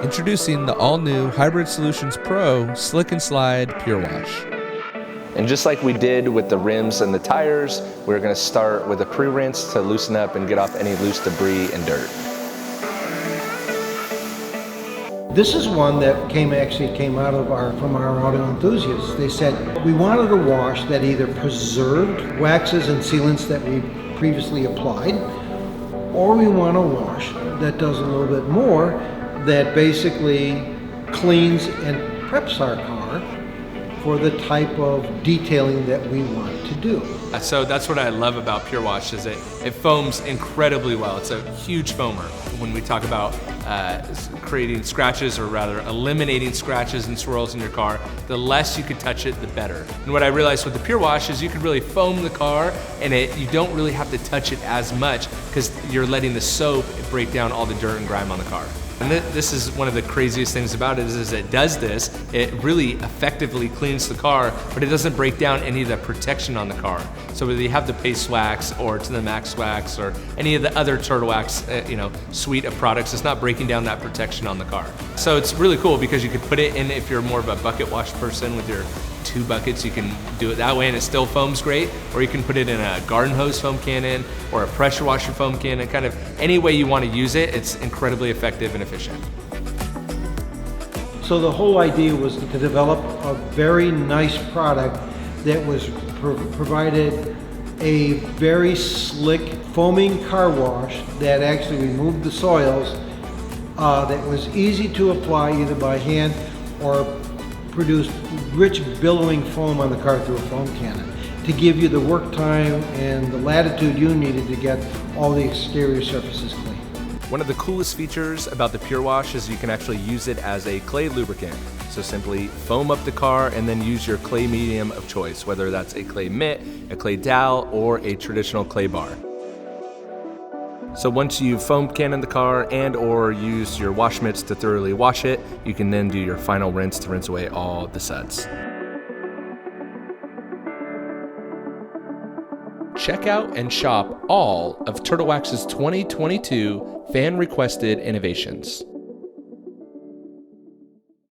Introducing the all-new Hybrid Solutions Pro Slick and Slide Pure Wash. And just like we did with the rims and the tires, we're going to start with a pre-rinse to loosen up and get off any loose debris and dirt. This is one that came out of from our auto enthusiasts. They said we wanted a wash that either preserved waxes and sealants that we previously applied, or we want a wash that does a little bit more, that basically cleans and preps our car for the type of detailing that we want to do. So that's what I love about Pure Wash, is it foams incredibly well. It's a huge foamer. When we talk about creating scratches, or rather eliminating scratches and swirls in your car, the less you could touch it, the better. And what I realized with the Pure Wash is you could really foam the car, and you don't really have to touch it as much because you're letting the soap break down all the dirt and grime on the car. And this is one of the craziest things about it, is it does this, it really effectively cleans the car, but it doesn't break down any of the protection on the car. So whether you have the Pace Wax or To The Max Wax or any of the other Turtle Wax suite of products, it's not breaking down that protection on the car. So it's really cool because you could put it in, if you're more of a bucket wash person with your 2 buckets, you can do it that way and it still foams great, or you can put it in a garden hose foam cannon or a pressure washer foam cannon. Kind of any way you want to use it, it's incredibly effective and efficient. So the whole idea was to develop a very nice product that was provided a very slick foaming car wash that actually removed the soils, that was easy to apply either by hand or produced rich billowing foam on the car through a foam cannon to give you the work time and the latitude you needed to get all the exterior surfaces clean. One of the coolest features about the Pure Wash is you can actually use it as a clay lubricant. So simply foam up the car and then use your clay medium of choice, whether that's a clay mitt, a clay dowel, or a traditional clay bar. So once you've foam cannoned the car and or use your wash mitts to thoroughly wash it, you can then do your final rinse to rinse away all the suds. Check out and shop all of Turtle Wax's 2022 fan-requested innovations.